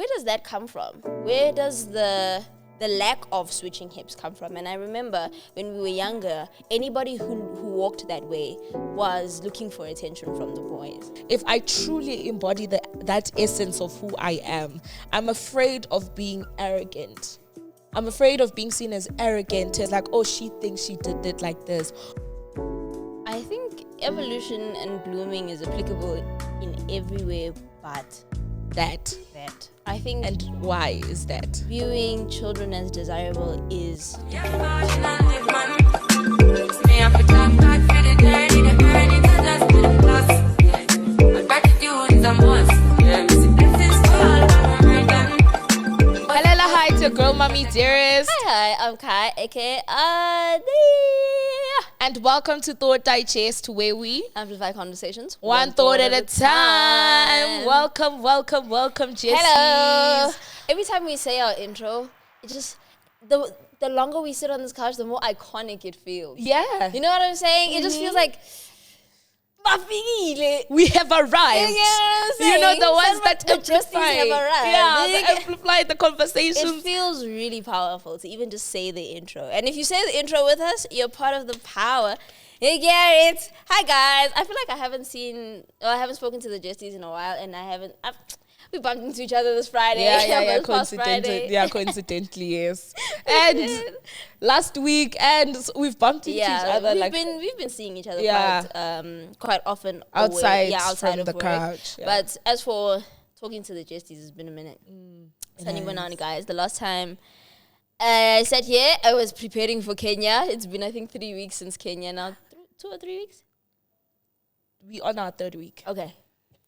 where does that come from? Where does the lack of switching hips come from? And I remember when we were younger, anybody who walked that way was looking for attention from the boys. If I truly embody that essence of who I am, I'm afraid of being arrogant. I'm afraid of being seen as arrogant, as like, oh, she thinks she did it like this. I think evolution and blooming is applicable in every way but that. I think. And why is that? Viewing children as desirable is. Hello, hi to your girl, Mammi, Dearest. Hi, I'm Caiah, aka Adeola. And welcome to Thought Digest, where we amplify conversations one thought at a time. Welcome, Jessie. Hello. Every time we say our intro, it just the longer we sit on this couch, the more iconic it feels. Yeah. You know what I'm saying? It just feels like we have arrived. You know, the ones that amplify. Have arrived. Yeah, they amplify the conversations. It feels really powerful to even just say the intro. And if you say the intro with us, you're part of the power. Hey, Garrett. Hi, guys. I feel like I haven't spoken to the Jesties in a while, and we bumped into each other this Friday. Yeah, coincidentally, yes. And last week, and we've bumped into each other. We've been seeing each other quite often outside of the work. couch. Yeah. But as for talking to the Jesties, it's been a minute. Sunny went on, guys. The last time I sat here, I was preparing for Kenya. It's been, I think, 3 weeks since Kenya now. 2 or 3 weeks? We on our 3rd week. Okay.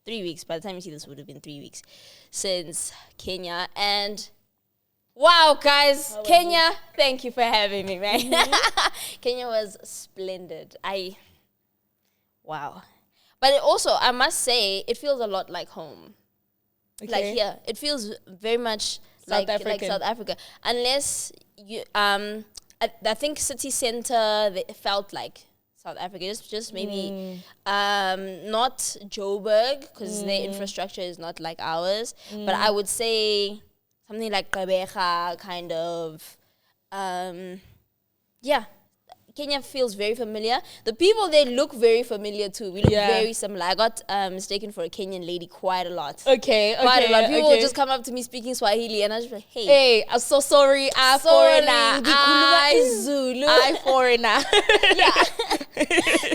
3 weeks. By the time you see this, would have been 3 weeks since Kenya. And wow, guys, Kenya, thank you for having me, man. Kenya was splendid. Wow. But I must say, it feels a lot like home. Okay. Like here, it feels very much like South Africa. Unless you, I think city center, it felt like South Africa, just maybe not Joburg, because their infrastructure is not like ours. But I would say something like Gqeberha, kind of. Kenya feels very familiar. The people, they look very familiar too. We look very similar. I got mistaken for a Kenyan lady quite a lot. Okay. Quite a lot. People would just come up to me speaking Swahili, and I was just like, hey, I'm so sorry. I'm foreigner. Zulu. I'm foreigner. Yeah.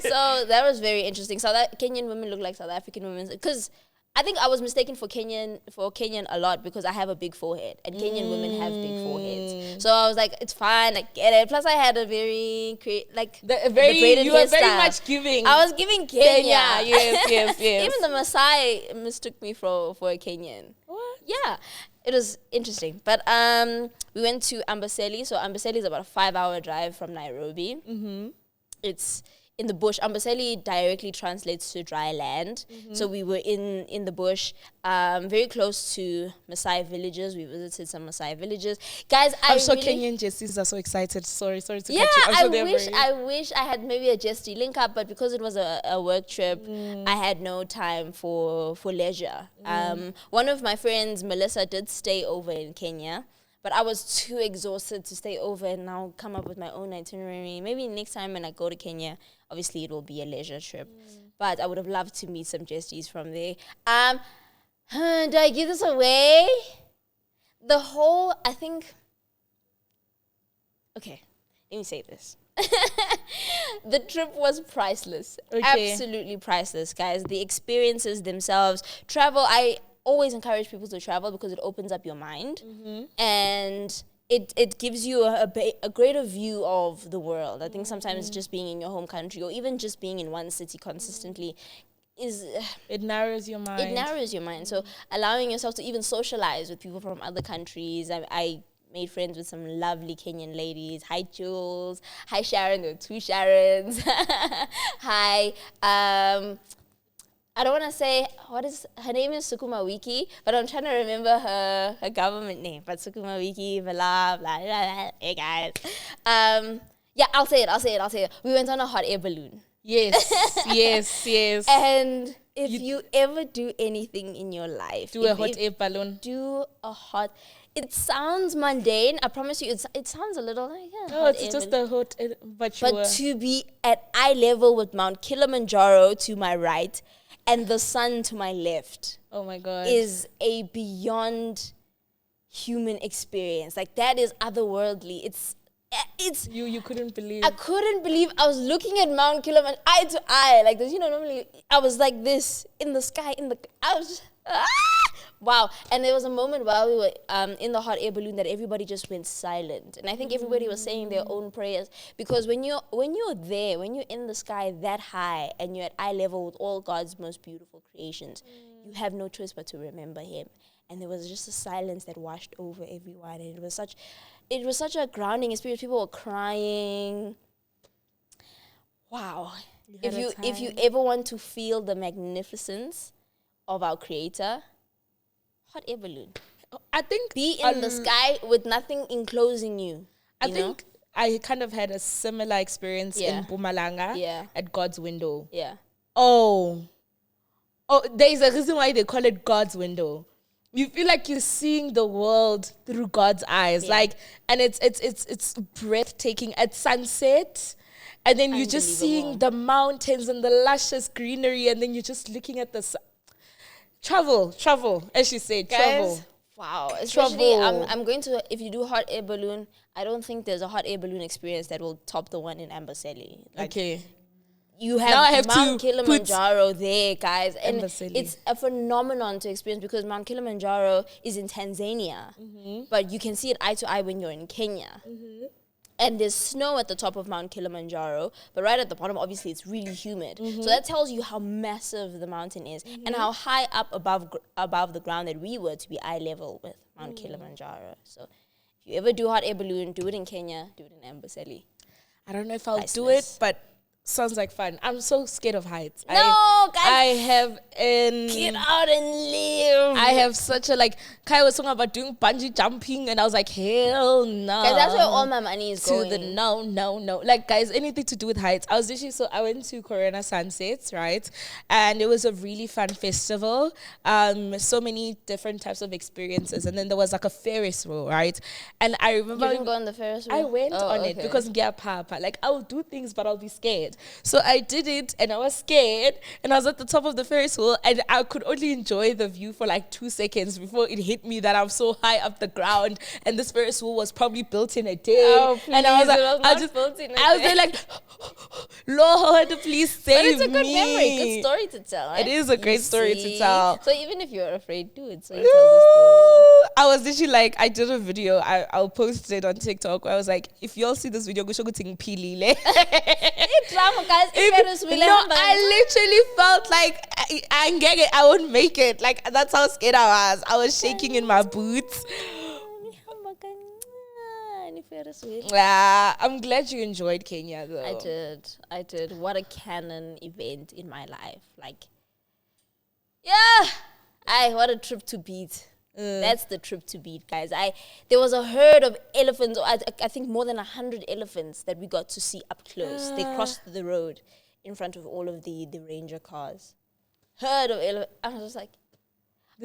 So that was very interesting. So that Kenyan women look like South African women, because I think I was mistaken for Kenyan a lot because I have a big forehead, and Kenyan women have big foreheads. So I was like, it's fine, I get it. Plus, I had a very you were very much giving. I was giving Kenya. Yes. Even the Maasai mistook me for a Kenyan. What? Yeah, it was interesting. But we went to Amboseli. So Amboseli is about a 5-hour drive from Nairobi. It's in the bush. Amboseli directly translates to dry land. So we were in the bush, very close to Maasai villages. We visited some Maasai villages. Guys, I'm sure Kenyan Jesties are so excited. Sorry to cut you. I wish I had maybe a Jesty link up, but because it was a work trip, I had no time for leisure. One of my friends, Melissa, did stay over in Kenya, but I was too exhausted to stay over and now come up with my own itinerary. Maybe next time when I go to Kenya, obviously it will be a leisure trip. But I would have loved to meet some Jesties from there. Do I give this away? Okay, let me say this. The trip was priceless. Okay. Absolutely priceless, guys. The experiences themselves. Travel, I always encourage people to travel because it opens up your mind. And it gives you a greater view of the world. I think sometimes just being in your home country or even just being in one city consistently it narrows your mind. So allowing yourself to even socialize with people from other countries. I made friends with some lovely Kenyan ladies. Hi, Jules. Hi, Sharon. There were 2 Sharons. Hi. I don't want to say, her name is Sukuma Wiki, but I'm trying to remember her government name. But Sukuma Wiki, blah, blah, blah, blah. Hey, guys. I'll say it. We went on a hot air balloon. Yes. And If you ever do anything in your life, do a hot air balloon. Do a hot. It sounds mundane. I promise you, it sounds a little like It's just a hot air, but to be at eye level with Mount Kilimanjaro to my right and the sun to my left. Oh my God. Is a beyond human experience. Like, that is otherworldly. It's you couldn't believe. I couldn't believe I was looking at Mount Kilimanjaro eye to eye like this. Normally I was like this in the sky. I was just, wow. And there was a moment while we were in the hot air balloon that everybody just went silent, and I think everybody was saying their own prayers, because when you're there, when you're in the sky that high and you're at eye level with all God's most beautiful creations, you have no choice but to remember Him. And there was just a silence that washed over everyone, and it was such a grounding experience. People were crying. Wow. If you ever want to feel the magnificence of our Creator, hot air balloon. I think be in the sky with nothing enclosing you. I think I kind of had a similar experience in Mpumalanga at God's window. Yeah. Oh, there's a reason why they call it God's window. You feel like you're seeing the world through God's eyes, and it's breathtaking at sunset, and then you're just seeing the mountains and the luscious greenery, and then you're just looking at the sun. Travel, as she said, guys, travel. Wow, especially I'm going to, if you do hot air balloon, I don't think there's a hot air balloon experience that will top the one in Amboseli. Okay. You have Mount Kilimanjaro there, guys. And it's a phenomenon to experience, because Mount Kilimanjaro is in Tanzania. But you can see it eye to eye when you're in Kenya. And there's snow at the top of Mount Kilimanjaro, but right at the bottom, obviously, it's really humid. So that tells you how massive the mountain is and how high up above the ground that we were to be eye level with Mount Kilimanjaro. So if you ever do hot air balloon, do it in Kenya, do it in Amboseli. I don't know if I'll do it, but sounds like fun. I'm so scared of heights. No, guys. Get out and live. I have such a, Caiah was talking about doing bungee jumping, and I was like, hell no. Guys, that's where all my money is going. No. Guys, anything to do with heights. I went to Corona Sunsets, right? And it was a really fun festival. So many different types of experiences. And then there was a Ferris wheel, right? And I remember... You didn't go on the Ferris wheel? I went on it because I will do things, but I'll be scared. So I did it, and I was scared, and I was at the top of the Ferris wheel, and I could only enjoy the view for 2 seconds before it hit me that I'm so high up the ground, and this Ferris wheel was probably built in a day. Oh, please, and I was like, Lord, please save me. But it's a good memory, good story to tell. It is a great story to tell. So even if you're afraid, do it. So you tell the story. I was literally I did a video. I'll post it on TikTok where I was like, if y'all see this video, go show pilile. I literally felt like I won't make it. That's how scared I was. I was shaking in my boots. I'm glad you enjoyed Kenya, though. I did. What a canon event in my life. What a trip to beat. That's the trip to beat, guys. There was a herd of elephants, I think more than 100 elephants that we got to see up close. They crossed the road in front of all of the ranger cars. Herd of elephants. I was just like,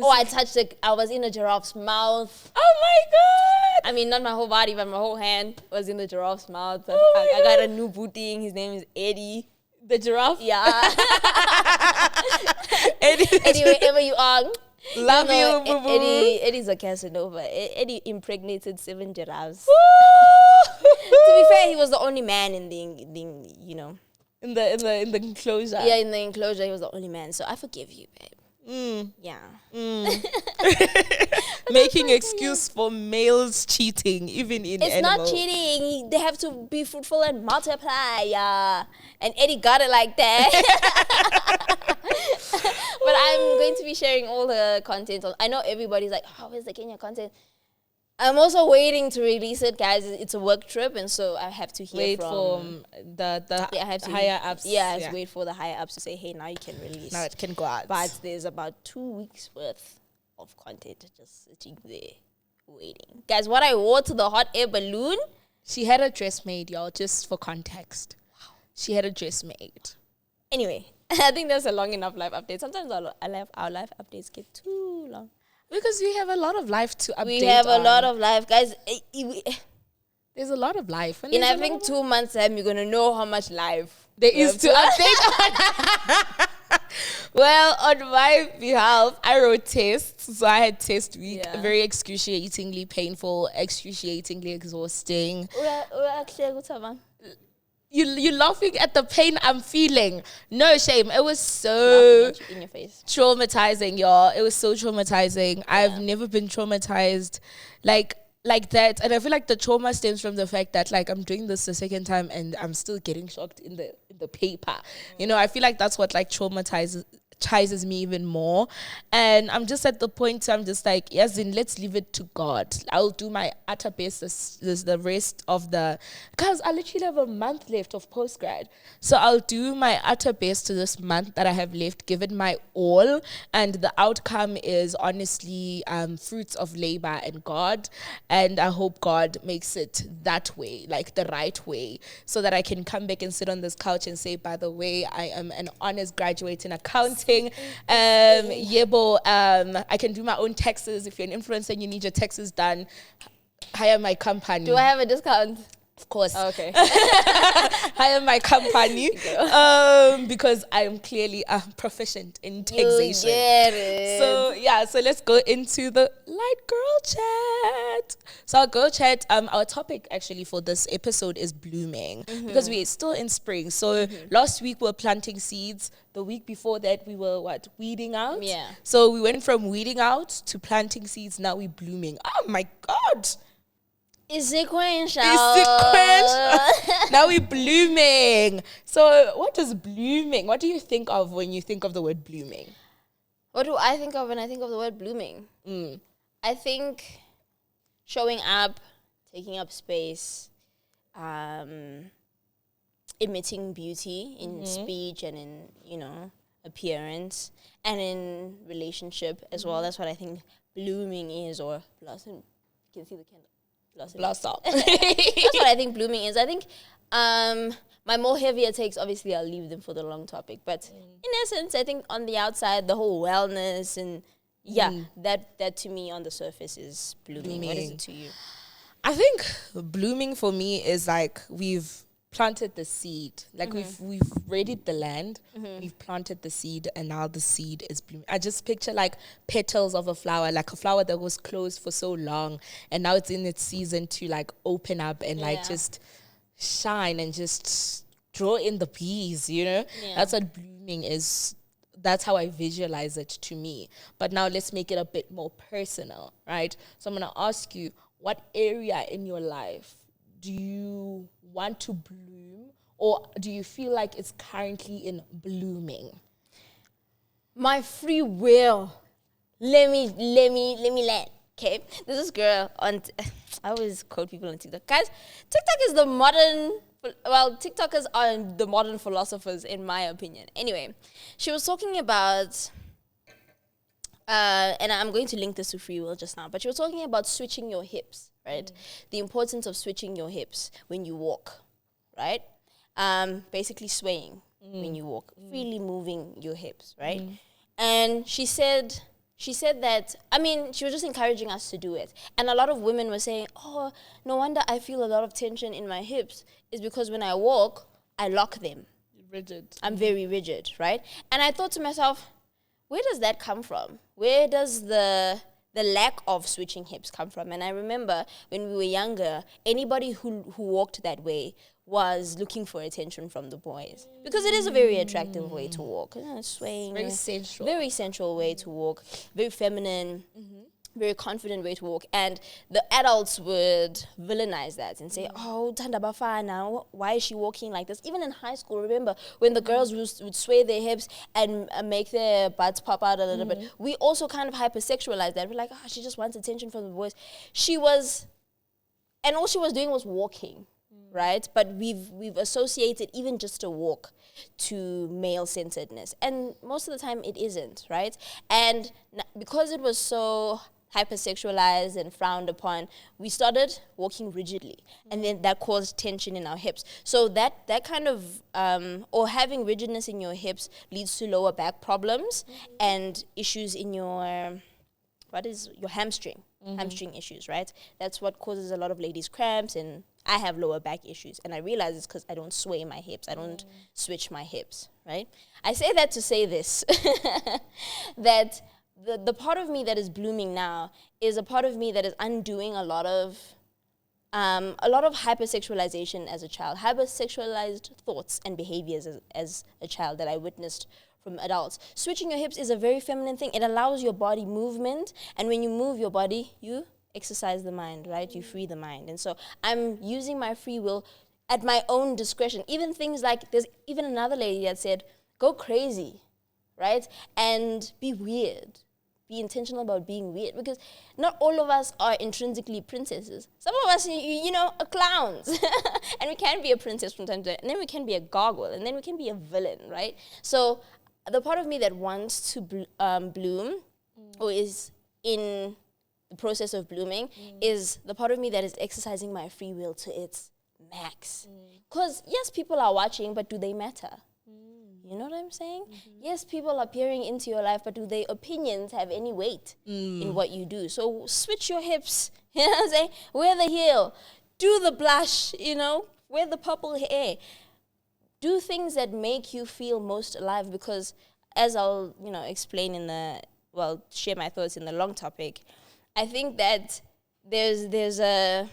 I touched it. I was in a giraffe's mouth. Oh my God. I mean, not my whole body, but my whole hand was in the giraffe's mouth. I got a new booting. His name is Eddie. The giraffe? Yeah. Eddie, wherever you are. Love you, boo boo. Eddie's a Casanova. Eddie impregnated 7 giraffes. To be fair, he was the only man in the in the enclosure. Yeah, in the enclosure, he was the only man. So I forgive you, babe. Yeah. Making excuse for males cheating, even in it's animals. Not cheating. They have to be fruitful and multiply. Yeah. And Eddie got it like that. But I'm going to be sharing all the content. I know everybody's like, where's the Kenya content? I'm also waiting to release it, guys. It's a work trip, and so I have to wait for the higher ups. Yeah, I have to wait for the higher ups to say, hey, now you can release. Now it can go out. But there's about 2 weeks worth of content just sitting there waiting. Guys, what I wore to the hot air balloon. She had a dress made, y'all, just for context. Wow. She had a dress made. Anyway, I think that's a long enough life update. Sometimes our life updates get too long. Because we have a lot of life to update. We have a lot of life, guys. There's a lot of life. In I think 2 months' time, you're gonna know how much life there is to update on. Well, on my behalf, I wrote tests. So I had test week, very excruciatingly painful, excruciatingly exhausting. You're laughing at the pain I'm feeling. No shame. It was so in your face. Traumatizing, y'all. It was so traumatizing. Yeah. I've never been traumatized like that. And I feel like the trauma stems from the fact that like I'm doing this the second time and I'm still getting shocked in the paper. You know, I feel like that's what like traumatizes me even more. And I'm just at the point I'm just like, yes, then let's leave it to God. I'll do my utter best this the rest of the, because I literally have a month left of postgrad, so I'll do my utter best to this month that I have left, give it my all, and the outcome is honestly fruits of labor and God. And I hope God makes it that way, like the right way, so that I can come back and sit on this couch and say, by the way, I am an honors graduate in accounting. I can do my own taxes. If you're an influencer and you need your taxes done, hire my company. Do I have a discount? Of course. Oh, okay. Hire my company because I am clearly proficient in taxation. You get it. So let's go into the light girl chat. So our girl chat, our topic actually for this episode is blooming, because we're still in spring. So last week we were planting seeds. The week before that we were weeding out. Yeah. So we went from weeding out to planting seeds. Now we're blooming. Oh my God. It's sequential. Now we're blooming. So what is blooming? What do you think of when you think of the word blooming? What do I think of when I think of the word blooming? I think showing up, taking up space, emitting beauty in speech and in, appearance, and in relationship as well. That's what I think blooming is, or blossom. You can see the candle. Blast off. That's what I think blooming is. I think my more heavier takes, obviously I'll leave them for the long topic, but in essence, I think on the outside, the whole wellness and that to me on the surface is blooming. What is it to you? I think blooming for me is like we've planted the seed. Like we've readied the land, we've planted the seed, and now the seed is blooming. I just picture like petals of a flower, like a flower that was closed for so long, and now it's in its season to like open up and like just shine and just draw in the bees, That's what blooming is. That's how I visualize it to me. But now let's make it a bit more personal, right? So I'm going to ask you, what area in your life do you want to bloom, or do you feel like it's currently in blooming? My free will. Let me land. Okay, there's this girl on. I always quote people on TikTok. Guys, TikTok is the modern. Well, TikTokers are the modern philosophers, in my opinion. Anyway, she was talking about. And I'm going to link this to free will just now. But she was talking about switching your hips, right? The importance of switching your hips when you walk, right? Basically swaying when you walk, freely moving your hips, right? And she said that, she was just encouraging us to do it. And a lot of women were saying, oh, no wonder I feel a lot of tension in my hips. Is because when I walk, I lock them. Rigid. I'm very rigid, right? And I thought to myself, where does that come from? Where does the lack of switching hips come from? And I remember when we were younger, anybody who walked that way was looking for attention from the boys, because it is a very attractive way to walk. Swaying, very sensual. Very sensual way to walk, very feminine, very confident way to walk. And the adults would villainize that and say, oh, Tanda Bafana, why is she walking like this? Even in high school, remember when the girls would sway their hips and make their butts pop out a little bit, we also kind of hypersexualized that. We're like, oh, she just wants attention from the boys. And all she was doing was walking, right? But we've associated even just a walk to male-centeredness. And most of the time it isn't, right? And because it was so hypersexualized and frowned upon, we started walking rigidly, and then that caused tension in our hips. So that kind of or having rigidness in your hips leads to lower back problems and issues in your hamstring. Hamstring issues, right? That's what causes a lot of ladies cramps, and I have lower back issues, and I realize it's because I don't sway my hips, I don't switch my hips, right? I say that to say this, that the part of me that is blooming now is a part of me that is undoing a lot of hypersexualization as a child, hypersexualized thoughts and behaviors as a child that I witnessed from adults. Switching your hips is a very feminine thing. It allows your body movement, and when you move your body, you exercise the mind, right? You free the mind. And so I'm using my free will at my own discretion. Even things like, there's even another lady that said, go crazy, right? And be weird. Be intentional about being weird, because not all of us are intrinsically princesses. Some of us, are clowns. And we can be a princess from time to time, and then we can be a gargoyle, and then we can be a villain, right? So the part of me that wants to bloom, or is in the process of blooming, is the part of me that is exercising my free will to its max. Because yes, people are watching, but do they matter? You know what I'm saying? Yes, people are peering into your life, but do their opinions have any weight in what you do? So switch your hips, you know what I'm saying? Wear the heel, do the blush, wear the purple hair. Do things that make you feel most alive, because as I'll, explain share my thoughts in the long topic, I think that there's a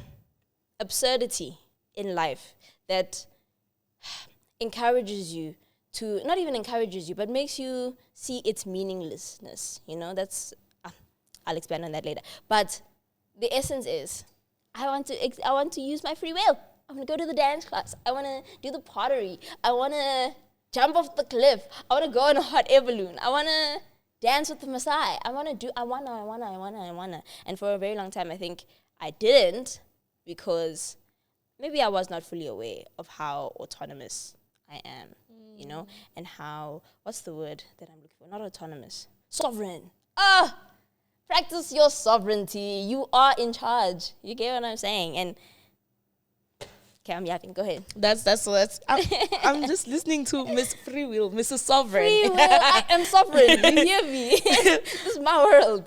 absurdity in life that encourages you to, not even encourages you, but makes you see its meaninglessness. That's, I'll expand on that later. But the essence is, I want to use my free will. I want to go to the dance class. I want to do the pottery. I want to jump off the cliff. I want to go on a hot air balloon. I want to dance with the Maasai. I want to. And for a very long time, I think I didn't, because maybe I was not fully aware of how autonomous I am, and how, what's the word that I'm looking for? Not autonomous. Sovereign. Practice your sovereignty. You are in charge. You get what I'm saying? And okay, I'm yapping. Go ahead. That's what I'm just listening to Miss Free Will, Mrs. Sovereign. Free will. I am sovereign. You hear me? This is my world.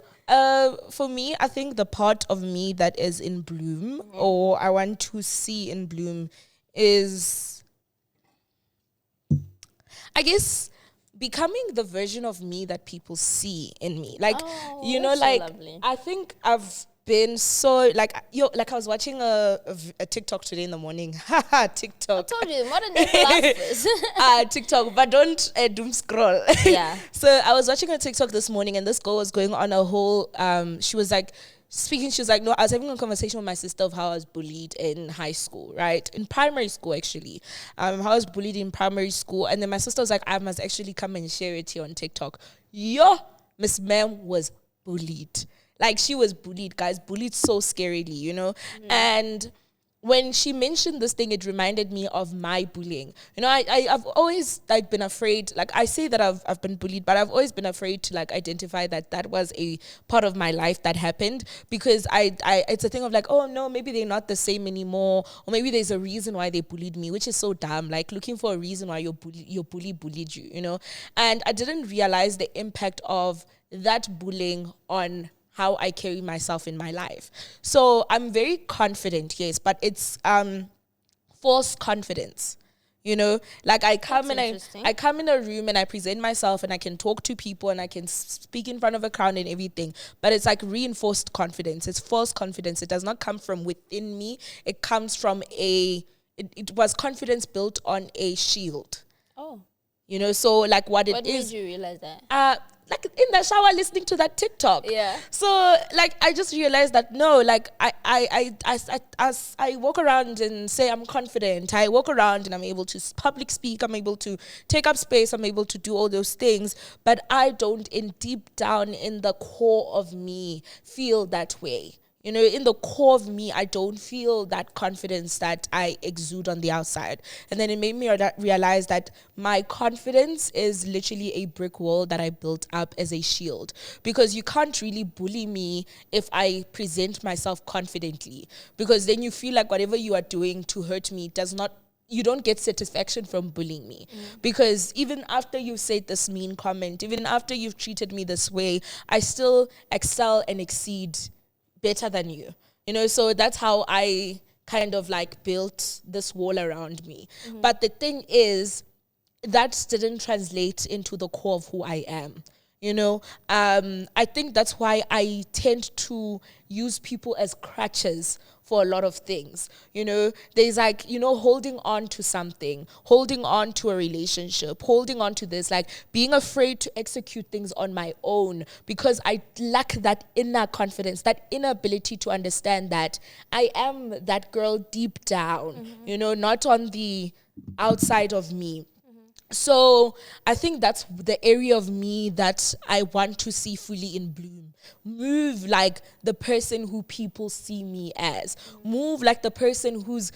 For me, I think the part of me that is in bloom, or I want to see in bloom, is, I guess, becoming the version of me that people see in me. Like, so lovely. I think I've been so, like I was watching a TikTok today in the morning. Haha, TikTok. I told you, modern day philosophers. TikTok, but don't doom scroll. Yeah. So I was watching a TikTok this morning, and this girl was going on a whole, she was like, speaking, she was like, no, I was having a conversation with my sister of how I was bullied in high school, right? In primary school, actually. How I was bullied in primary school. And then my sister was like, I must actually come and share it here on TikTok. Yo, Miss Ma'am was bullied. Like, she was bullied, guys. Bullied so scarily, And when she mentioned this thing, it reminded me of my bullying. I've always been afraid. Like, I say that I've been bullied, but I've always been afraid to identify that was a part of my life that happened, because it's a thing of oh no, maybe they're not the same anymore, or maybe there's a reason why they bullied me, which is so dumb. Like, looking for a reason why your bully bullied you, And I didn't realize the impact of that bullying on how I carry myself in my life. So I'm very confident, yes, but it's false confidence. Like, I come in a room and I present myself and I can talk to people and I can speak in front of a crowd and everything, but it's like reinforced confidence. It's false confidence. It does not come from within me. It comes from it was confidence built on a shield. Oh. So like what made you realize that? Like in the shower listening to that TikTok. Yeah. So like I just realized that no, like I walk around and say I'm confident. I walk around and I'm able to public speak. I'm able to take up space. I'm able to do all those things. But I don't, in deep down in the core of me, feel that way. You know, in the core of me, I don't feel that confidence that I exude on the outside. And then it made me realize that my confidence is literally a brick wall that I built up as a shield. Because you can't really bully me if I present myself confidently. Because then you feel like whatever you are doing to hurt me you don't get satisfaction from bullying me. Because even after you've said this mean comment, even after you've treated me this way, I still excel and exceed better than you. You know, so that's how I kind of like built this wall around me. But the thing is, that didn't translate into the core of who I am. You know, I think that's why I tend to use people as crutches for a lot of things. You know, there's like, you know, holding on to something, holding on to a relationship, holding on to this, like being afraid to execute things on my own because I lack that inner confidence, that inner ability to understand that I am that girl deep down, you know, not on the outside of me. So I think that's the area of me that I want to see fully in bloom. Move like the person who people see me as. Move like the person who's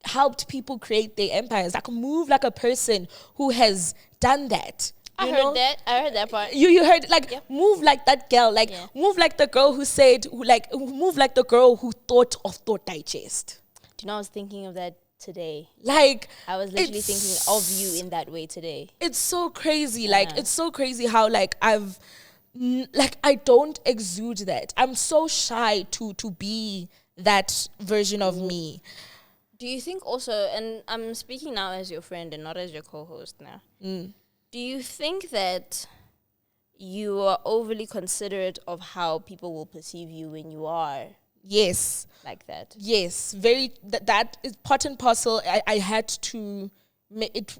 helped people create their empires. Like move like a person who has done that. I heard that part. You heard, like, move like that girl. Like, move like the girl who said, move like the girl who thought of Thought Digest. Do you know, I was thinking of that today. Like, I was literally thinking of you in that way today. It's so crazy. Like, it's so crazy how, like, I don't exude that. I'm so shy to be that version of me. Do you think also, and I'm speaking now as your friend and not as your co-host now, do you think that you are overly considerate of how people will perceive you when you are like that? Yes, very. That is part and parcel. I had to make it.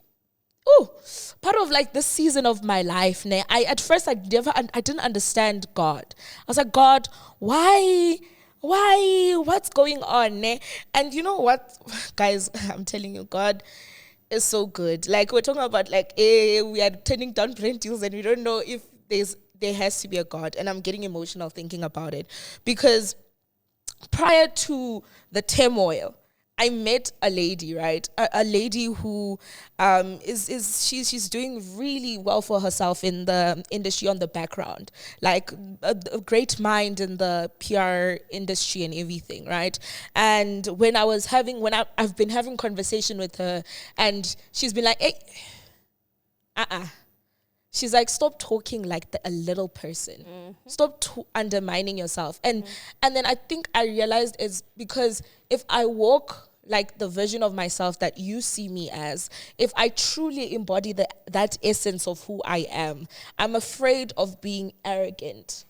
Part of like this season of my life. At first I didn't understand God. I was like, God, why? What's going on? And you know what, guys? I'm telling you, God is so good. Like, we're talking about like, we are turning down brand deals and we don't know if there has to be a God. And I'm getting emotional thinking about it because prior to the turmoil, I met a lady, right? A lady who she's doing really well for herself in the industry on the background, like a great mind in the PR industry and everything, right? And when I've been having conversation with her, and she's been like, hey, she's like, stop talking like a little person. Stop undermining yourself. And then I think I realized it's because if I walk like the version of myself that you see me as, if I truly embody that essence of who I am, I'm afraid of being arrogant.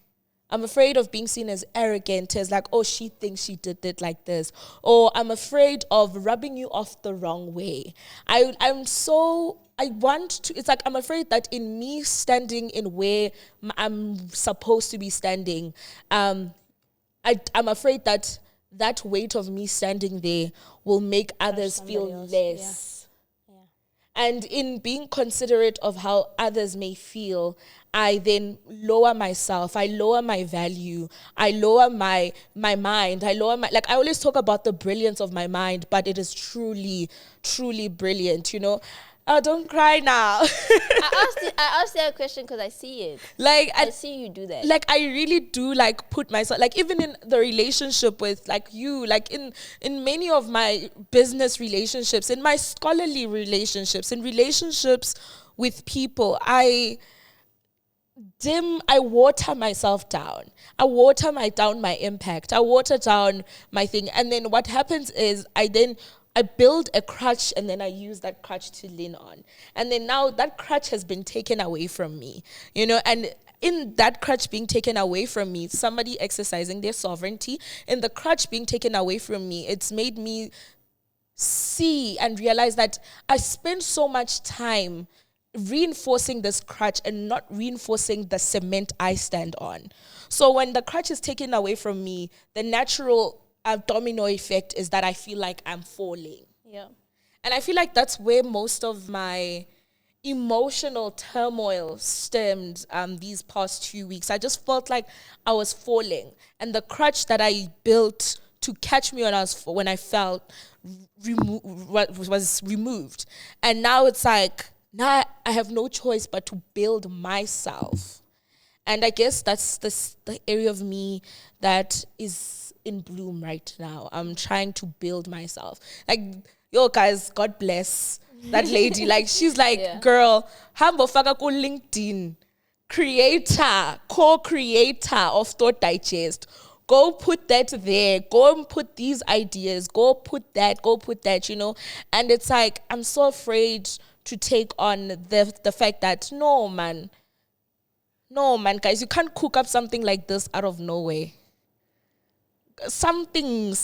I'm afraid of being seen as arrogant, as like, oh, she thinks she did it like this. Or I'm afraid of rubbing you off the wrong way. It's like I'm afraid that in me standing in where I'm supposed to be standing, I'm afraid that weight of me standing there will make others feel less. Yeah. And in being considerate of how others may feel, I then lower myself, I lower my value, I lower my mind, I always talk about the brilliance of my mind, but it is truly, truly brilliant, you know. Oh, don't cry now. I asked you a question because I see it. Like, I see you do that. Like, I really do, like, put myself, like, even in the relationship with, like, you, like, in many of my business relationships, in my scholarly relationships, in relationships with people, I water myself down. I water down my impact. I water down my thing. And then what happens is I build a crutch and then I use that crutch to lean on. And then now that crutch has been taken away from me, you know, and in that crutch being taken away from me, somebody exercising their sovereignty, in the crutch being taken away from me, it's made me see and realize that I spend so much time reinforcing this crutch and not reinforcing the cement I stand on. So when the crutch is taken away from me, the natural domino effect is that I feel like I'm falling. Yeah. And I feel like that's where most of my emotional turmoil stemmed these past 2 weeks. I just felt like I was falling, and the crutch that I built to catch me when I fell was removed, and now it's like now I have no choice but to build myself. And I guess that's the area of me that is in bloom right now. I'm trying to build myself. Like, yo, guys, God bless that lady. Like, she's like, girl, hambo faka ko LinkedIn, creator, co-creator of Thought Digest. Go put that there. Go and put these ideas. Go put that, you know. And it's like, I'm so afraid to take on the fact that, no, man, guys, you can't cook up something like this out of nowhere. Something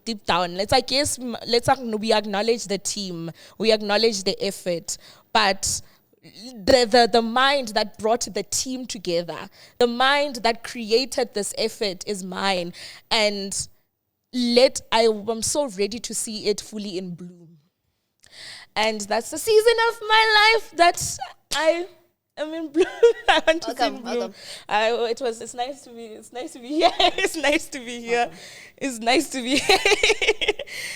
deep down. It's like, yes, we acknowledge the team, we acknowledge the effort, but the mind that brought the team together, the mind that created this effort is mine, and I'm so ready to see it fully in bloom. And that's the season of my life that I am in bloom. I want to see bloom. It's nice to be here. It's nice to be here. It's nice to be here.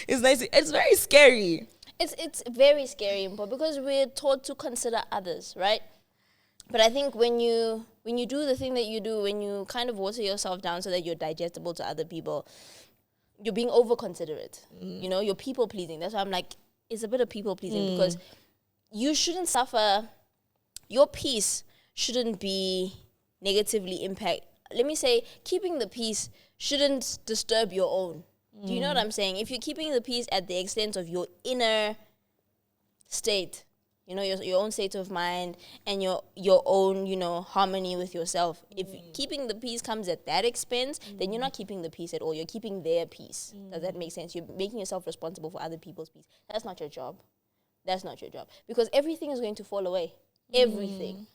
It's very scary. It's very scary, Mpho, because we're taught to consider others, right? But I think when you do the thing that you do, when you kind of water yourself down so that you're digestible to other people, you're being over considerate. You know, you're people pleasing. That's why I'm like, it's a bit of people pleasing, because you shouldn't suffer. Your peace shouldn't be negatively impacted. Let me say, keeping the peace shouldn't disturb your own. Do you know what I'm saying? If you're keeping the peace at the extent of your inner state, you know, your own state of mind and your own, you know, harmony with yourself. If keeping the peace comes at that expense, then you're not keeping the peace at all. You're keeping their peace. Does that make sense? You're making yourself responsible for other people's peace. That's not your job. That's not your job. Because everything is going to fall away. Everything.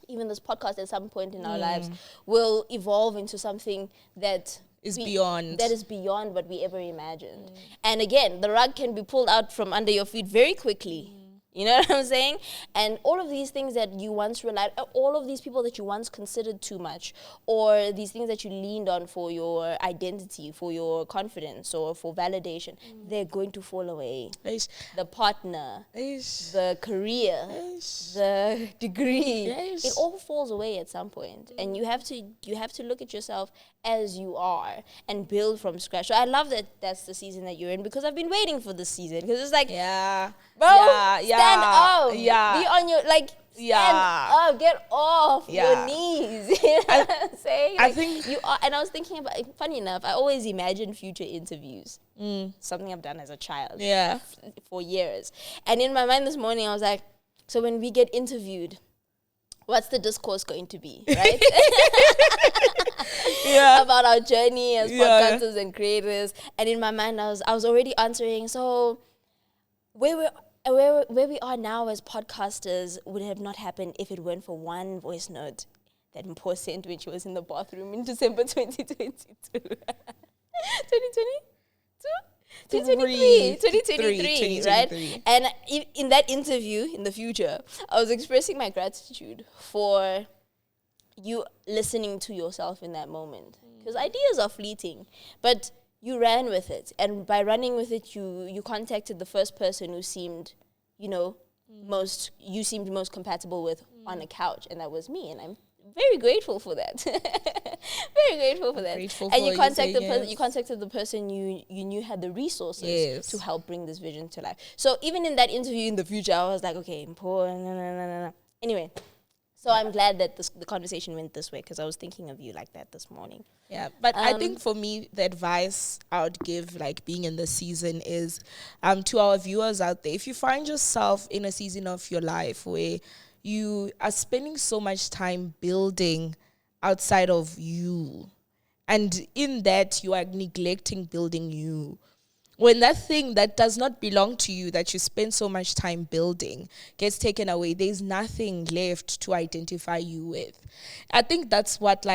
Even this podcast at some point in our lives will evolve into something that is beyond what we ever imagined. And again, the rug can be pulled out from under your feet very quickly. You know what I'm saying? And all of these things that you once relied, all of these people that you once considered too much, or these things that you leaned on for your identity, for your confidence, or for validation, they're going to fall away. The partner, the career, the degree, it all falls away at some point. And you have to look at yourself as you are and build from scratch. So I love that that's the season that you're in, because I've been waiting for this season, because it's like, stand up. Be on your, stand up. Get off your knees. You know what I'm saying? I think you are. And I was thinking about, funny enough, I always imagine future interviews. Something I've done as a child. For years. And in my mind this morning, I was like, so when we get interviewed, what's the discourse going to be, right? About our journey as podcasters and creators. And in my mind, I was already answering, so where we are now as podcasters would have not happened if it weren't for one voice note that Mpho sent when she was in the bathroom in December 2022. 2023, right? And in that interview in the future, I was expressing my gratitude for you listening to yourself in that moment. Because ideas are fleeting, but you ran with it. And by running with it, you contacted the first person who seemed, most compatible with on a couch, and that was me. And I'm very grateful for that. Very grateful for that. And you contacted the person you knew had the resources to help bring this vision to life. So even in that interview in the future, I was like, okay, Mpho. Anyway, so I'm glad that the conversation went this way, because I was thinking of you like that this morning. Yeah, but I think for me, the advice I would give, being in this season, is to our viewers out there, if you find yourself in a season of your life where you are spending so much time building outside of you, and in that you are neglecting building you, when that thing that does not belong to you, that you spend so much time building, gets taken away, there's nothing left to identify you with. I think that's what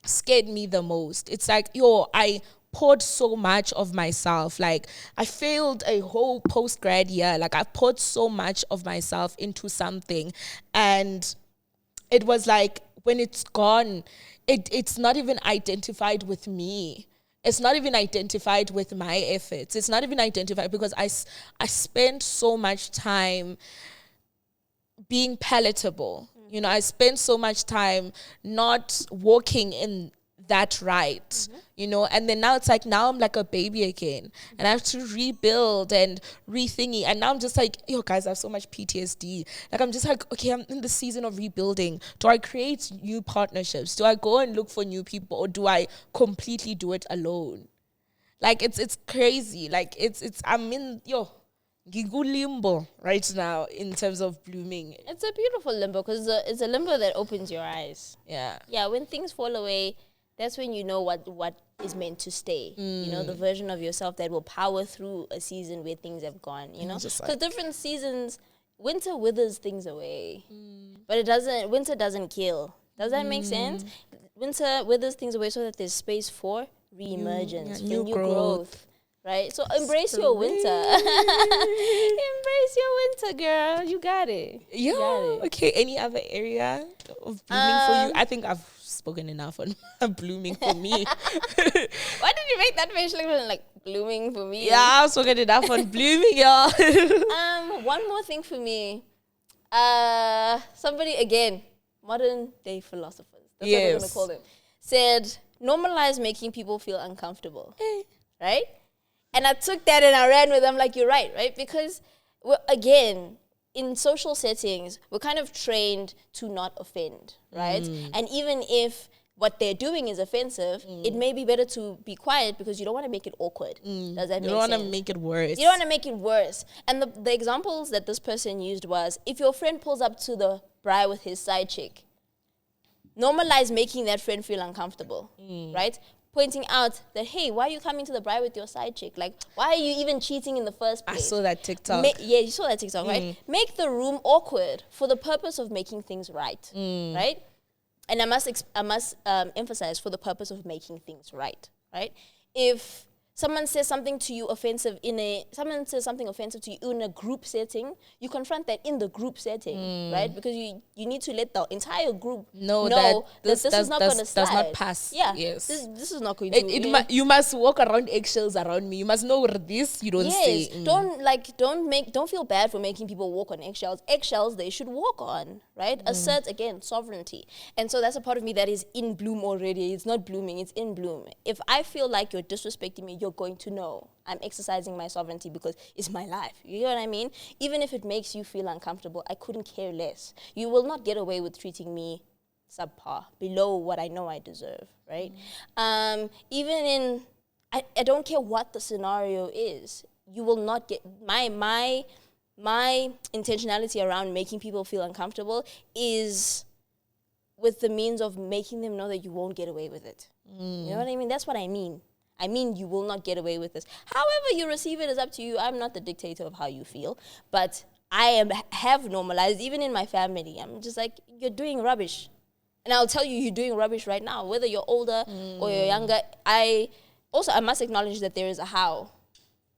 scared me the most. It's like, I poured so much of myself. Like, I failed a whole post-grad year. Like, I poured so much of myself into something. And it was like, when it's gone, it's not even identified with me. It's not even identified with my efforts. It's not even identified because I spent so much time being palatable. You know, I spent so much time not walking in that right, you know, and then now it's like, now I'm like a baby again, and I have to rebuild and rethingy, and now I'm just like, yo guys, I have so much PTSD. Like, I'm just like, okay, I'm in the season of rebuilding. Do I create new partnerships? Do I go and look for new people, or do I completely do it alone? Like, it's crazy. Like, I'm in limbo right now in terms of blooming. It's a beautiful limbo, because it's a limbo that opens your eyes. Yeah, when things fall away, that's when you know what is meant to stay. You know, the version of yourself that will power through a season where things have gone, you know? Because different seasons, winter withers things away. But winter doesn't kill. Does that make sense? Winter withers things away so that there's space for re-emergence, for new growth. Right? So embrace your winter. Embrace your winter, girl. You got it. Yeah. Okay, any other area of blooming for you? I think I've spoken enough on blooming for me. Why did you make that facial expression, like blooming for me? Yeah, I've spoken enough on blooming, y'all. One more thing for me. Somebody, again, modern day philosophers, that's what I'm going to call them, said, normalize making people feel uncomfortable. Right? And I took that and I ran with them, like, you're right? Because, again, in social settings, we're kind of trained to not offend, right? And even if what they're doing is offensive, it may be better to be quiet because you don't want to make it awkward. Does that make sense? You don't want to make it worse. You don't want to make it worse. And the examples that this person used was, if your friend pulls up to the braai with his side chick, normalize making that friend feel uncomfortable, right? Pointing out that, hey, why are you coming to the braai with your side chick? Like, why are you even cheating in the first place? I saw that TikTok. You saw that TikTok, right? Make the room awkward for the purpose of making things right, right? And I must emphasize, for the purpose of making things right? If someone says something to you offensive someone says something offensive to you in a group setting, you confront that in the group setting, right? Because you need to let the entire group know that this is not going to slide. Does not pass. Yeah. Yes. This is not going to. You must walk around eggshells around me. You must know this. You don't say. Don't feel bad for making people walk on eggshells. Eggshells they should walk on, right? Assert, again, sovereignty. And so that's a part of me that is in bloom already. It's not blooming, it's in bloom. If I feel like you're disrespecting me, you're going to know I'm exercising my sovereignty because it's my life. You know what I mean? Even if it makes you feel uncomfortable, I couldn't care less. You will not get away with treating me subpar, below what I know I deserve, right? I don't care what the scenario is. You will not get my intentionality around making people feel uncomfortable is with the means of making them know that you won't get away with it. You know what I mean? That's what I mean. I mean, you will not get away with this. However you receive it is up to you. I'm not the dictator of how you feel, but I have normalized, even in my family. I'm just like, you're doing rubbish. And I'll tell you, you're doing rubbish right now, whether you're older or you're younger. I must acknowledge that there is a how.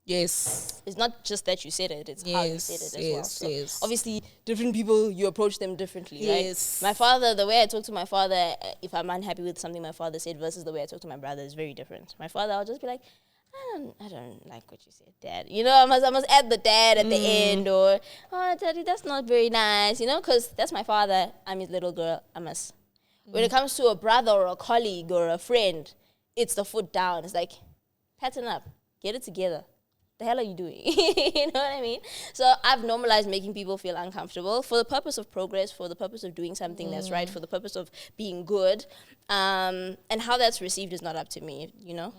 Yes. It's not just that you said it, it's how you said it as well. So yes. Obviously, different people, you approach them differently, yes. right? My father, the way I talk to my father, if I'm unhappy with something my father said versus the way I talk to my brother is very different. My father, I'll just be like, I don't like what you said, Dad. You know, I must add the dad at the end, or, oh, Daddy, that's not very nice, you know, because that's my father. I'm his little girl. I must. When it comes to a brother or a colleague or a friend, it's the foot down. It's like, pattern up, get it together. The hell are you doing? You know what I mean? So I've normalized making people feel uncomfortable for the purpose of progress, for the purpose of doing something that's right, for the purpose of being good. And how that's received is not up to me, you know?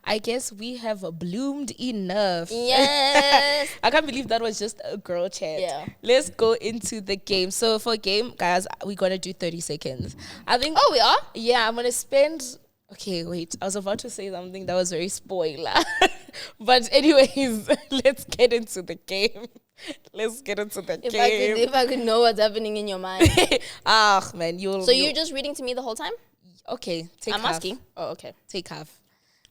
I guess we have bloomed enough. Yes. I can't believe that was just a girl chat. Yeah. Let's go into the game. So for game, guys, we're going to do 30 seconds. I think. Oh, we are? Yeah, I'm going to spend. Okay, wait. I was about to say something that was very spoiler. But anyways, let's get into the game. Let's get into the game. If I could know what's happening in your mind. Man, So you're just reading to me the whole time? Okay, I'm asking. Oh, okay. Take half.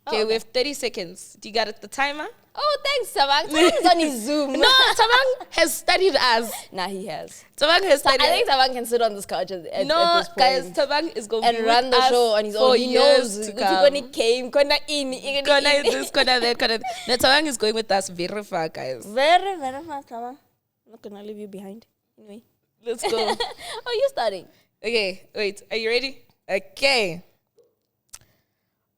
Okay, we have 30 seconds. Do you got it, the timer? Oh, thanks, Tabang. Tabang is on his Zoom. No, Tabang has studied us. Nah, he has. Tabang has studied. I think Tabang can sit on this couch at this No, point. guys, Tabang is going to and run the show on his own. He knows to when he came, corner in, corner this, corner there, corner. No, Tabang is going with us very far, guys. Very, very fast, Tabang. I'm not gonna leave you behind. Anyway, let's go. Oh, you're starting. Okay, wait. Are you ready? Okay.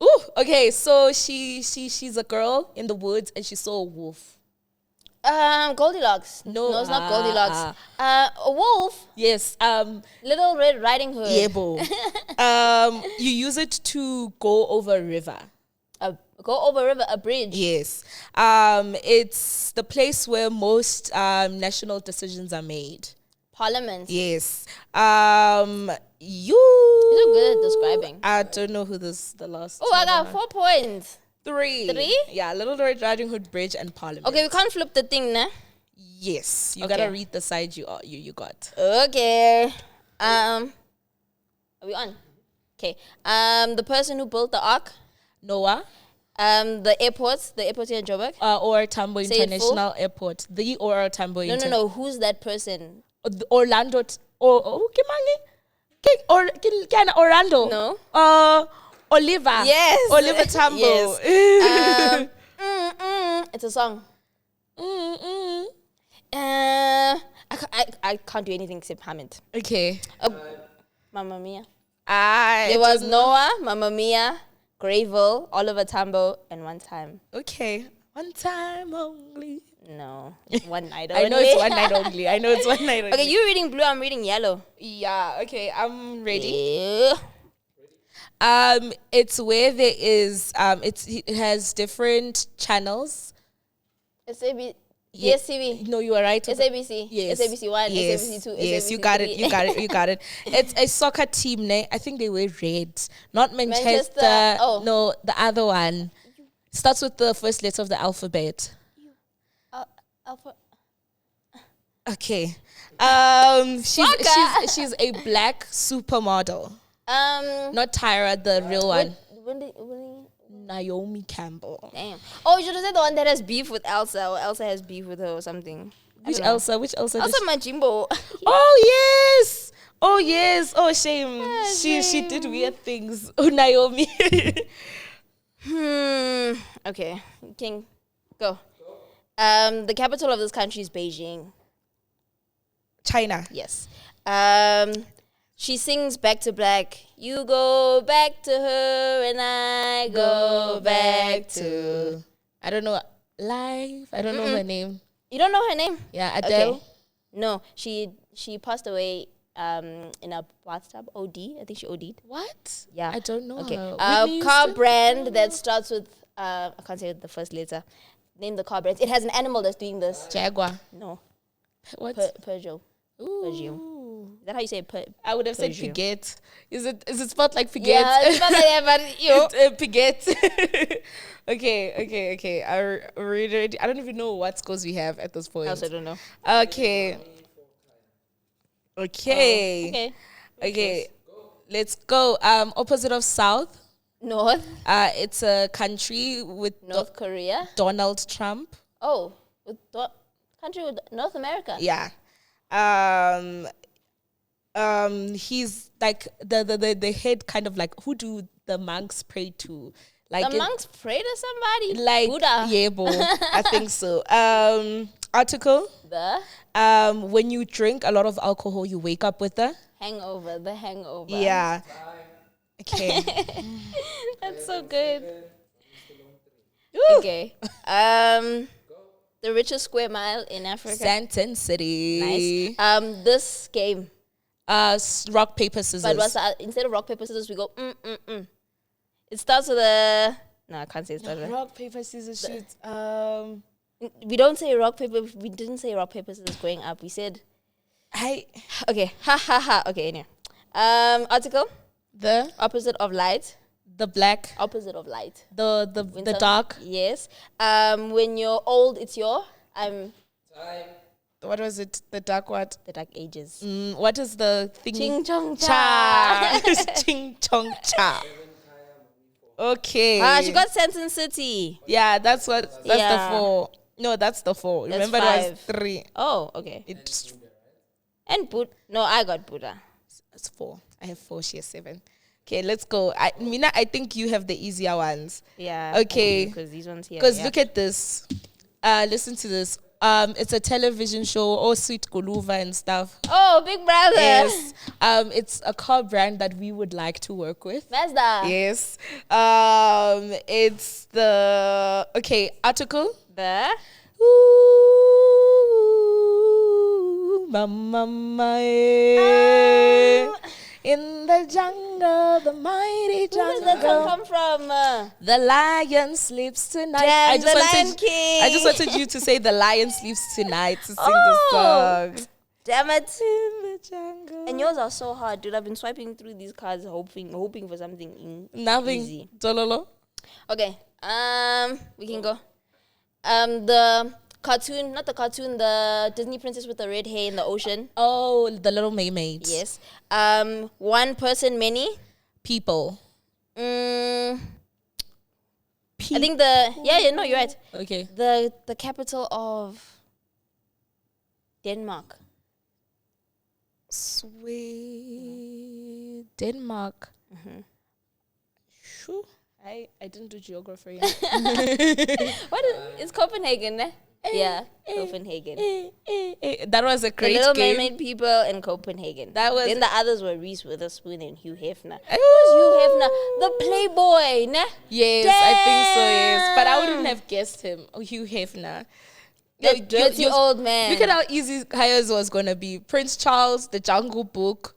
Ooh, okay. So she's a girl in the woods and she saw a wolf. Goldilocks. No, it's not Goldilocks. A wolf. Yes. Little Red Riding Hood. Lebo. You use it to go over a river. Go over a river, a bridge. Yes. It's the place where most national decisions are made. Parliament. Yes. You're so good at describing. I don't know who the last. Oh, I got 4 points. 3. 3? Yeah, Little Red Riding Hood Bridge and Parliament. Okay, we can't flip the thing, nah? Yes. You Okay. gotta read the side you got. Okay. Are we on? Okay. The person who built the ark. Noah. The airport here in Joburg. Or Tambo Say it International Airport. The or Tambo No. Who's that person? Orlando. Orlando. No. Oliver. Yes. Oliver Tambo. Yes. It's a song. I can't do anything except hum it. Okay. Mamma Mia. There was Noah, Mamma Mia, Greyville, Oliver Tambo, and One Time. Okay. One time only. No. One night only. I know it's one night only. Okay, you're reading blue, I'm reading yellow. Yeah, okay, I'm ready. Yeah. It's where there is it has different channels. SAB. Yes, TV. No, you are right. SABC. Yes. SABC 1, yes. SABC 2, yes, SABC you got 3. it. You got it. It's a soccer team, ne? I think they wear red. Not Manchester. Oh. No, the other one. Starts with the first letter of the alphabet. Alpha. Okay. She's a black supermodel. Not Tyra, the real one. Naomi Campbell. Damn. Oh, you should have said the one that has beef with Elsa, or Elsa has beef with her or something. Which Elsa? Elsa Majimbo. Oh yes. Oh shame. She did weird things. Oh, Naomi. Okay. King, go. The capital of this country is Beijing. China. Yes. She sings Back to Black. You go back to her and I go back to. I don't know. Live. I don't know her name. You don't know her name? Yeah, Adeola. Okay. No, she passed away in a bathtub. OD. I think she OD'd. What? Yeah. I don't know Okay. her. Car brand that starts with I can't say the first letter. Name the car brand. It has an animal that's doing this. Jaguar. No. What? Peugeot. Peugeot. Is that how you say it? I would have said Piguet. Is it spelled like Piguet? Yeah, it's spelled like that, but you. Piguet. Okay. I don't even know what scores we have at this point. I also don't know. Okay. Okay. Let's go. Opposite of South. North. It's a country with North Korea. Donald Trump. Oh, country with North America. Yeah. He's like the head, kind of like, who do the monks pray to? Like the monks pray to somebody? Like Buddha. Yebo, I think so. Article. When you drink a lot of alcohol, you wake up with a hangover. The hangover. Yeah. Okay. That's so good. Okay. The richest square mile in Africa. Santon City. Nice. This game. Rock, paper, scissors. But instead of rock, paper, scissors, we go It starts with a... No, I can't say it starts with rock, paper, scissors, shoot. We don't say rock, paper... We didn't say rock, paper, scissors growing up. We said... Okay. Ha. Okay, anyway. Article. The opposite of light. The black. Opposite of light. The dark. Yes. When you're old, it's your... Time. What was it? The dark what? The dark ages. What is the thing? Ching chong cha. Ching chong cha. Okay. She got Sense City. Yeah, that's the 4. No, that's the 4. That's Remember, 5. it was 3. Oh, okay. And No, I got Buddha. It's 4. I have 4. She has 7. Okay, let's go. Mina, I think you have the easier ones. Yeah. Okay. Because these ones here. Because look at this. Listen to this. It's a television show, all Sweet Goluva and stuff. Oh, Big Brother. Yes. It's a car brand that we would like to work with. Mazda. Yes. It's the article. Ooh, mama, in the jungle, the mighty jungle. Where does that come from? The lion sleeps tonight. Damn, the Lion King. I just wanted you to say the lion sleeps tonight to sing the song. Damn it. In the jungle. And yours are so hard, dude. I've been swiping through these cards hoping for something Nothing. easy. Tololo. Okay. We can go. The cartoon, not the cartoon, the Disney princess with the red hair in the ocean. Oh, the Little Mermaid. Yes. One person, many People. I think you're right. Okay. The capital of Denmark. Sweet Denmark. Sure. I didn't do geography. It's Copenhagen, eh? Yeah, Copenhagen. That was a The great Little game. Mermaid people in Copenhagen. Then the others were Reese Witherspoon and Hugh Hefner. Who's Hugh Hefner? The Playboy, ne? Yes, Damn. I think so, yes. But I wouldn't have guessed him. Oh, Hugh Hefner. The dirty old man. Look at how easy Caiah's was going to be. Prince Charles, The Jungle Book,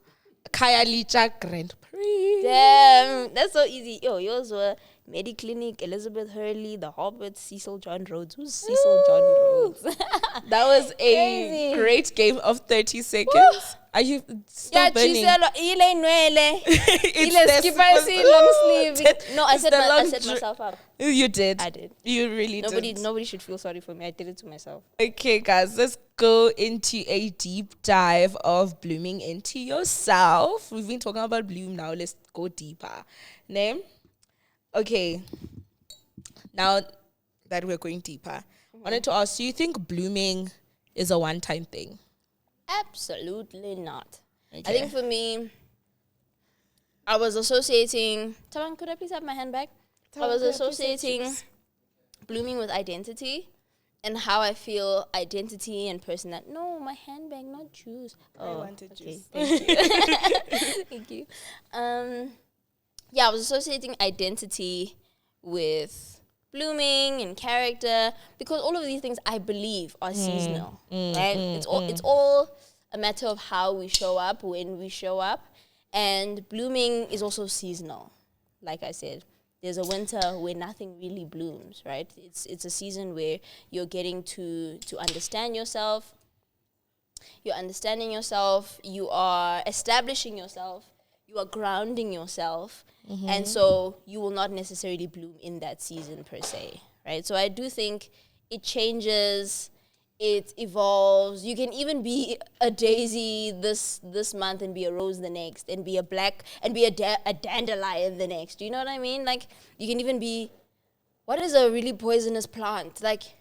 Caiah Licha, Grand Prix. Damn, that's so easy. Yo, yours were Mediclinic, Elizabeth Hurley, The Hobbit, Cecil John Rhodes. Who's Cecil John Rhodes? That was a Crazy. great game of 30 seconds. Are you still burning? Chiselo, ile nwele. Ile the skipper long sleeve. No, I It's set the long myself up. You did. I did. You really did. Nobody should feel sorry for me. I did it to myself. Okay, guys, let's go into a deep dive of blooming into yourself. We've been talking about bloom now. Let's go deeper. Name? Okay. Now that we're going deeper, I wanted to ask, do you think blooming is a one-time thing? Absolutely not. Okay. I think for me, I was associating. Taban, could I please have my hand back? I was associating blooming with identity and how I feel identity and personality. No, my handbag, not juice. I wanted juice. Thank you. Thank you. I was associating identity with blooming and character because all of these things I believe are seasonal. Right? It's all a matter of how we show up, when we show up, and blooming is also seasonal. Like I said, there's a winter where nothing really blooms, right? It's a season where you're getting to understand yourself. You're understanding yourself. You are establishing yourself. You are grounding yourself. And so you will not necessarily bloom in that season per se, right? So I do think it changes, it evolves. You can even be a daisy this month and be a rose the next, and be a black and be a dandelion the next. Do you know what I mean? Like, you can even be, what is a really poisonous plant? Like,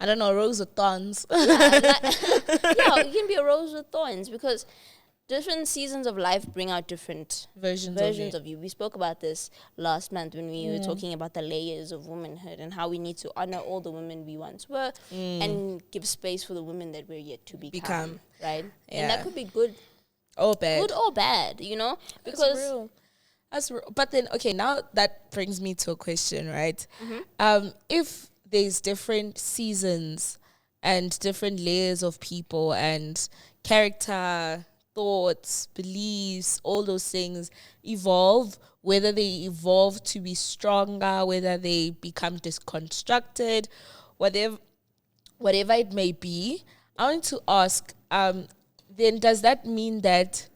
I don't know, rose with thorns. you can be a rose with thorns because different seasons of life bring out different versions of you. We spoke about this last month when we were talking about the layers of womanhood and how we need to honor all the women we once were and give space for the women that we're yet to become. Right? Yeah. And that could be good. Or bad. Good or bad, you know? Because That's real. But then, okay, now that brings me to a question, right? If there's different seasons and different layers of people and character, thoughts, beliefs, all those things evolve, whether they evolve to be stronger, whether they become disconstructed, whatever it may be, I want to ask, then does that mean that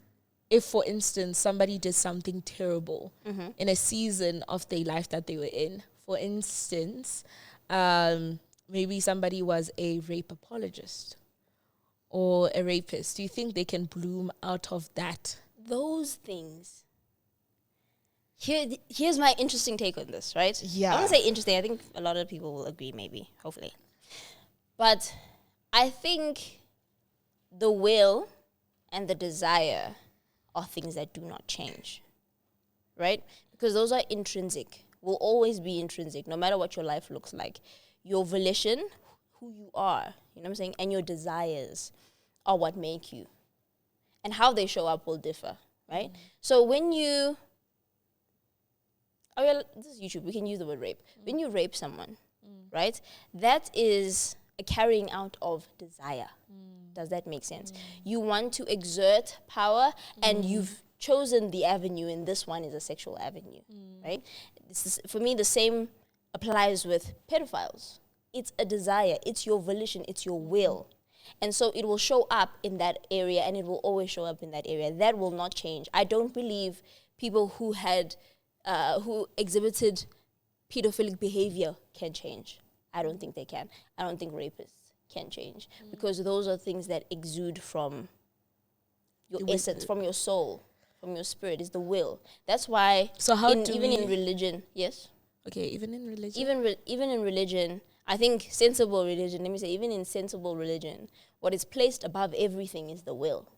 if, for instance, somebody did something terrible in a season of their life that they were in, for instance, maybe somebody was a rape apologist or a rapist, do you think they can bloom out of that? those things, Here's my interesting take on this, right? Yeah. I wouldn't say interesting. I think a lot of people will agree, maybe, hopefully. But I think the will and the desire are things that do not change, right? Because those are intrinsic, will always be intrinsic, no matter what your life looks like. Your volition, who you are, you know what I'm saying, and your desires are what make you. And how they show up will differ, right? So when you, this is YouTube, we can use the word rape. When you rape someone, right, that is a carrying out of desire. Does that make sense? You want to exert power and you've chosen the avenue, and this one is a sexual avenue, right? This is, for me, the same applies with pedophiles. It's a desire, it's your volition, it's your will. And so it will show up in that area, and it will always show up in that area. That will not change. I don't believe people who exhibited pedophilic behavior can change. I don't think they can. I don't think rapists can change, because those are things that exude from your essence, from your soul, from your spirit, is the will. That's why, so how even in religion, yes? Okay, even in religion? Even in religion, I think sensible religion, let me say, even in sensible religion, what is placed above everything is the will.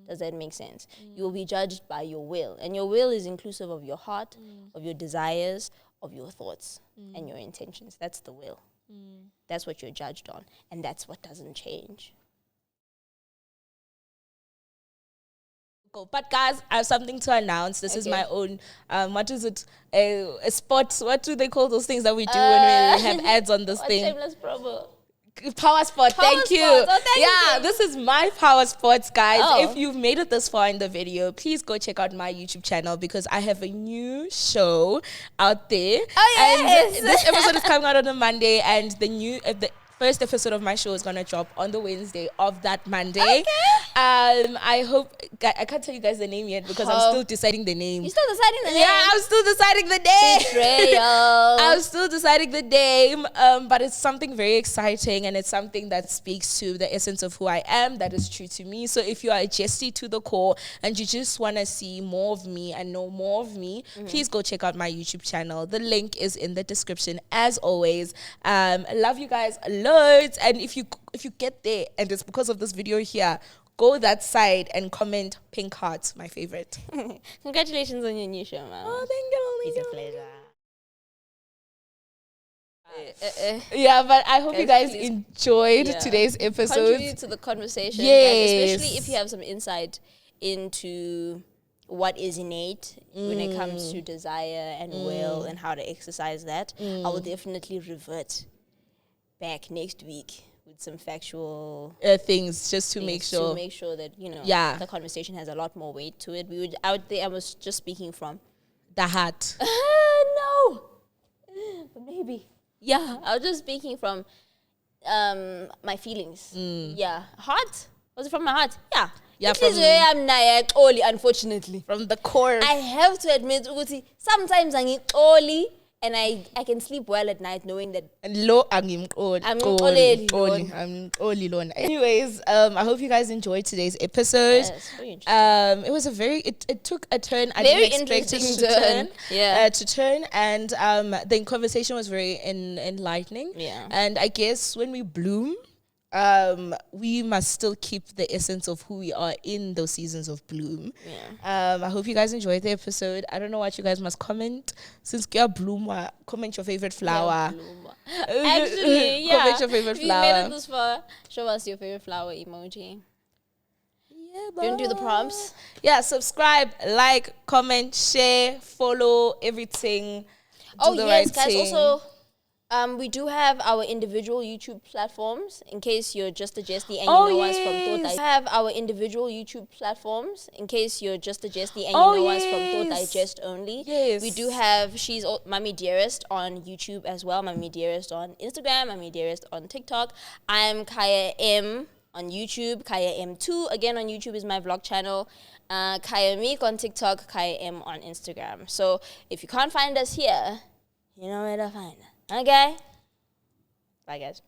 Does that make sense? You will be judged by your will. And your will is inclusive of your heart, of your desires, of your thoughts, and your intentions. That's the will. That's what you're judged on. And that's what doesn't change. But guys, I have something to announce. This is my own, what is it? A spot. What do they call those things that we do when we have ads on this thing? Shameless promo. Power spot. Thank you. Oh, thank you. This is my power spots, guys. Oh. If you've made it this far in the video, please go check out my YouTube channel, because I have a new show out there. Oh, yes. And this episode is coming out on a Monday, and the first episode of my show is gonna drop on the Wednesday of that Monday. Okay. I hope, I can't tell you guys the name yet, because I'm still deciding the name. You're still deciding the name? Yeah, I'm still deciding the name. Betrayal. I'm still deciding the name, but it's something very exciting, and it's something that speaks to the essence of who I am, that is true to me. So if you are a Jessie to the core and you just want to see more of me and know more of me, please go check out my YouTube channel. The link is in the description, as always. I love you guys loads, and if you get there and it's because of this video here, go that side and comment pink heart, my favorite. Congratulations on your new show, man. Oh, thank you. It's a pleasure. Yeah, but I hope you guys please. enjoyed today's episode. Contribute to the conversation, Yes. guys, especially if you have some insight into what is innate when it comes to desire and will and how to exercise that. I will definitely revert back next week with some factual things, just to make sure that, you know, Yeah. the conversation has a lot more weight to it. I was just speaking from the heart. no, but maybe. Yeah, I was just speaking from my feelings. Yeah, heart. Was it from my heart? Yeah. Yeah, It is where I'm only, unfortunately. From the core. I have to admit, Uguti, sometimes I'm only, and I can sleep well at night knowing that I'm only lone. Anyways, I hope you guys enjoyed today's episode. Yes, very interesting. It was it took a turn I Very didn't expect it interesting to turn. turn. Yeah. To turn, and the conversation was very enlightening. Yeah. And I guess when we bloom, we must still keep the essence of who we are in those seasons of bloom. Yeah. I hope you guys enjoyed the episode. I don't know what you guys must comment. Since you're bloom, comment your favorite flower. Actually, yeah. Comment your favorite If you made flower. it this far, show us your favorite flower emoji. Yeah, Do you want to do the prompts? Yeah, subscribe, like, comment, share, follow, everything. Oh, Do the yes, right guys. thing. Also, we do have our individual YouTube platforms in case you're just a Jessie and you know us from Thought yes. We have our individual YouTube platforms in case you're just a Jessie and you know us from Thought Digest only. Yes. We do have, she's Mammi Dearest on YouTube as well, Mammi Dearest on Instagram, Mammi Dearest on TikTok. I'm Caiah M on YouTube, Caiah M2 again on YouTube is my vlog channel. Caiah Meek on TikTok, Caiah M on Instagram. So if you can't find us here, you know where to find us. Okay? Bye, guys.